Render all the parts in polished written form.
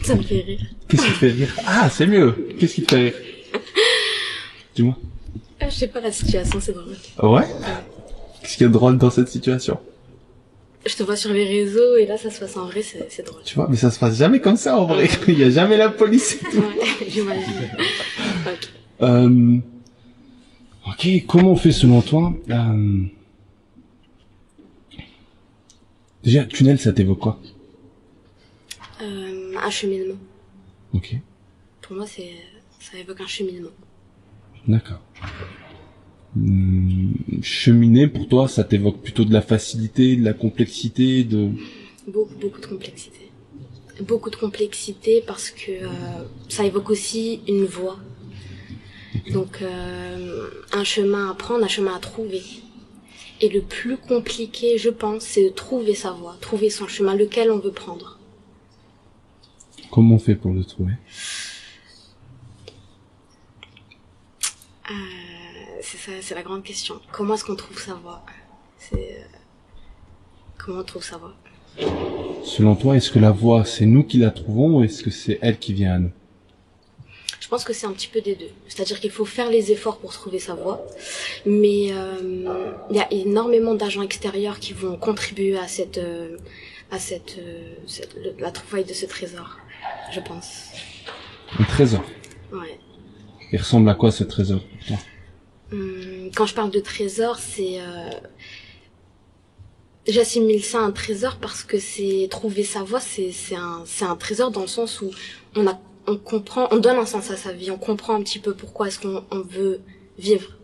Ça me fait rire. Qu'est-ce qui te fait rire? Ah, c'est mieux. Qu'est-ce qui te fait rire? Dis-moi. Je sais pas, la situation, c'est drôle. Ouais? Qu'est-ce qu'il y a de drôle dans cette situation? Je te vois sur les réseaux et là, ça se passe en vrai, c'est drôle. Tu vois, mais ça se passe jamais comme ça en vrai. Il y a jamais la police et tout. Ouais, j'imagine. Ok. Ok, comment on fait selon toi? Déjà, tunnel, ça t'évoque quoi? Un cheminement. Ok, Pour moi, ça évoque un cheminement. d'accord. Cheminer, pour toi, ça t'évoque plutôt de la facilité, de la complexité, de... Beaucoup de complexité. Beaucoup de complexité parce que ça évoque aussi une voie. Okay. Donc, un chemin à prendre, un chemin à trouver. Et le plus compliqué, je pense, c'est de trouver sa voie, trouver son chemin, lequel on veut prendre. Comment on fait pour le trouver? C'est ça, c'est la grande question. Comment est-ce qu'on trouve sa voie? Comment on trouve sa voie? Selon toi, est-ce que la voie, c'est nous qui la trouvons ou est-ce que c'est elle qui vient à nous? Je pense que c'est un petit peu des deux. C'est-à-dire qu'il faut faire les efforts pour trouver sa voie. Mais il y a énormément d'agents extérieurs qui vont contribuer à la trouvaille de ce trésor, je pense. Un trésor. Ouais. Il ressemble à quoi ce trésor pour toi? Quand je parle de trésor, j'assimile ça à un trésor parce que c'est trouver sa voie, c'est un trésor dans le sens où on comprend, on donne un sens à sa vie, on comprend un petit peu pourquoi est-ce qu'on veut vivre.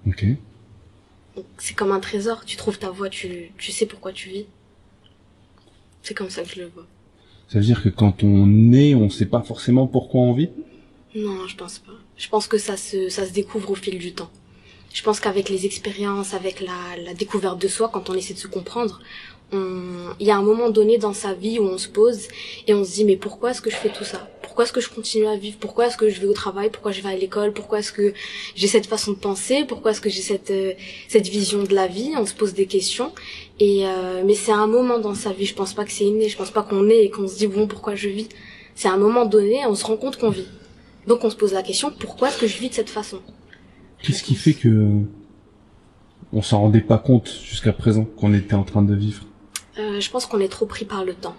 Ok. Donc, c'est comme un trésor, tu trouves ta voie, tu sais pourquoi tu vis. C'est comme ça que je le vois. Ça veut dire que quand on est, on sait pas forcément pourquoi on vit? Non, je pense pas. Je pense que ça se découvre au fil du temps. Je pense qu'avec les expériences, avec la découverte de soi, quand on essaie de se comprendre, il y a un moment donné dans sa vie où on se pose et on se dit mais pourquoi est-ce que je fais tout ça? Pourquoi est-ce que je continue à vivre? Pourquoi est-ce que je vais au travail? Pourquoi je vais à l'école? Pourquoi est-ce que j'ai cette façon de penser? Pourquoi est-ce que j'ai cette vision de la vie? On se pose des questions mais c'est un moment dans sa vie. Je pense pas que c'est inné. Je pense pas qu'on est et qu'on se dit bon pourquoi je vis. C'est un moment donné, on se rend compte qu'on vit. Donc on se pose la question pourquoi est-ce que je vis de cette façon? Qu'est-ce qui fait que on s'en rendait pas compte jusqu'à présent qu'on était en train de vivre? Je pense qu'on est trop pris par le temps.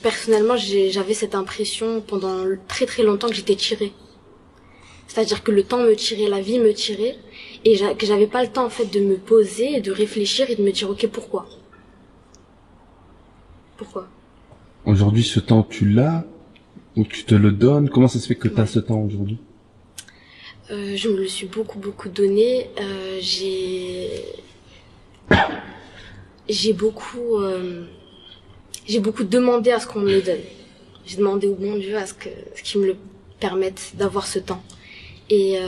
Personnellement, j'avais cette impression pendant très très longtemps que j'étais tirée. C'est-à-dire que le temps me tirait, la vie me tirait, et que j'avais pas le temps en fait de me poser et de réfléchir et de me dire ok pourquoi. Pourquoi? Aujourd'hui, ce temps, tu l'as ou tu te le donnes? Comment ça se fait que tu as ce temps aujourd'hui? Je me le suis beaucoup donné. J'ai beaucoup demandé à ce qu'on me le donne. J'ai demandé au bon Dieu à ce qu'il me le permette d'avoir ce temps. Et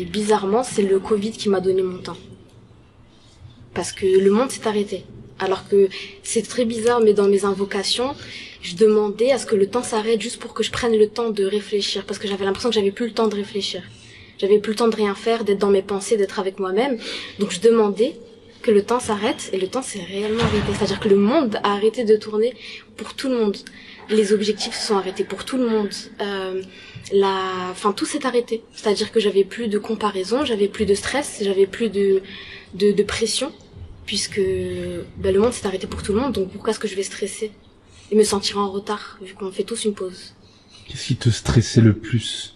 bizarrement, c'est le Covid qui m'a donné mon temps. Parce que le monde s'est arrêté. Alors que c'est très bizarre, mais dans mes invocations, je demandais à ce que le temps s'arrête juste pour que je prenne le temps de réfléchir. Parce que j'avais l'impression que j'avais plus le temps de réfléchir. J'avais plus le temps de rien faire, d'être dans mes pensées, d'être avec moi-même. Donc je demandais que le temps s'arrête, et le temps s'est réellement arrêté. C'est-à-dire que le monde a arrêté de tourner pour tout le monde. Les objectifs se sont arrêtés pour tout le monde. Tout s'est arrêté. C'est-à-dire que j'avais plus de comparaison, j'avais plus de stress, j'avais plus de pression, puisque le monde s'est arrêté pour tout le monde. Donc pourquoi est-ce que je vais stresser et me sentir en retard, vu qu'on fait tous une pause? Qu'est-ce qui te stressait le plus?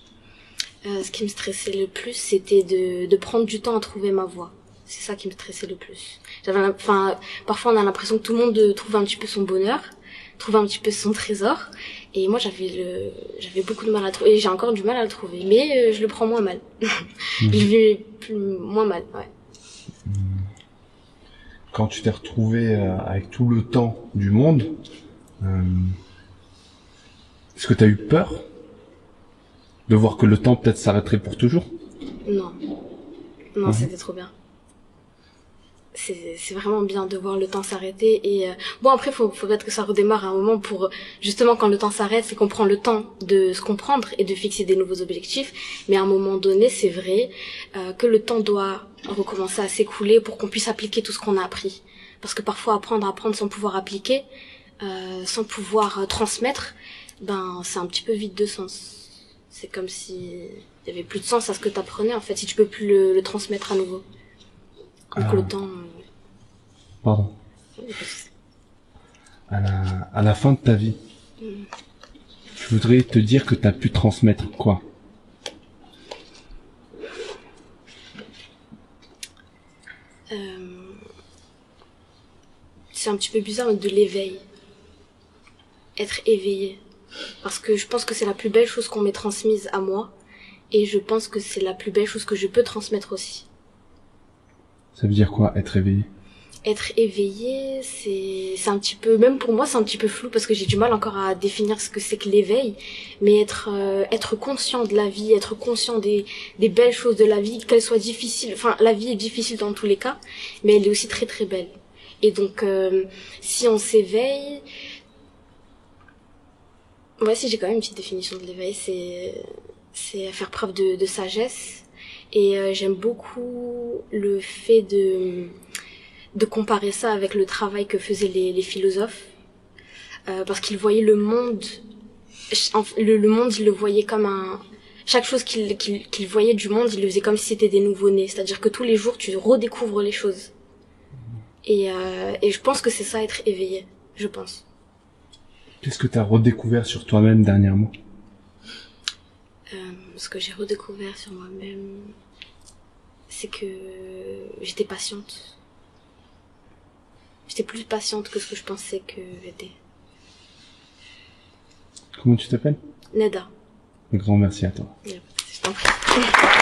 Ce qui me stressait le plus, c'était de prendre du temps à trouver ma voie. C'est ça qui me stressait le plus. Parfois on a l'impression que tout le monde trouve un petit peu son bonheur, trouve un petit peu son trésor, et moi j'avais beaucoup de mal à le trouver, et j'ai encore du mal à le trouver, mais je le prends moins mal. Je vis moins mal, ouais. Quand tu t'es retrouvé avec tout le temps du monde, est-ce que tu as eu peur de voir que le temps peut-être s'arrêterait pour toujours? Non, c'était trop bien. C'est vraiment bien de voir le temps s'arrêter, et après faut peut-être que ça redémarre à un moment pour justement quand le temps s'arrête, c'est qu'on prend le temps de se comprendre et de fixer des nouveaux objectifs, mais à un moment donné c'est vrai que le temps doit recommencer à s'écouler pour qu'on puisse appliquer tout ce qu'on a appris, parce que parfois apprendre sans pouvoir appliquer, sans pouvoir transmettre, ben c'est un petit peu vide de sens. C'est comme si il y avait plus de sens à ce que t'apprenais en fait, si tu peux plus le transmettre à nouveau. Donc le temps. Pardon. À la fin de ta vie, je voudrais te dire que t'as pu transmettre quoi? C'est un petit peu bizarre, mais de l'éveil. Être éveillé. Parce que je pense que c'est la plus belle chose qu'on m'ait transmise à moi. Et je pense que c'est la plus belle chose que je peux transmettre aussi. Ça veut dire quoi, être éveillé? Être éveillé, c'est un petit peu, même pour moi, c'est un petit peu flou parce que j'ai du mal encore à définir ce que c'est que l'éveil. Mais être conscient de la vie, être conscient des belles choses de la vie, qu'elles soient difficiles. Enfin, la vie est difficile dans tous les cas, mais elle est aussi très très belle. Et donc, si on s'éveille, ouais, si j'ai quand même une petite définition de l'éveil, c'est faire preuve de sagesse. Et j'aime beaucoup le fait de comparer ça avec le travail que faisaient les philosophes, parce qu'ils voyaient le monde, le monde, ils le voyaient comme chaque chose qu'ils voyaient du monde, ils le faisaient comme si c'était des nouveaux-nés, c'est-à-dire que tous les jours tu redécouvres les choses. Et je pense que c'est ça, être éveillé, je pense. Qu'est-ce que t'as redécouvert sur toi-même dernièrement? Ce que j'ai redécouvert sur moi-même, c'est que j'étais patiente. J'étais plus patiente que ce que je pensais que j'étais. Comment tu t'appelles? Neda. Un grand merci à toi. Je t'en prie.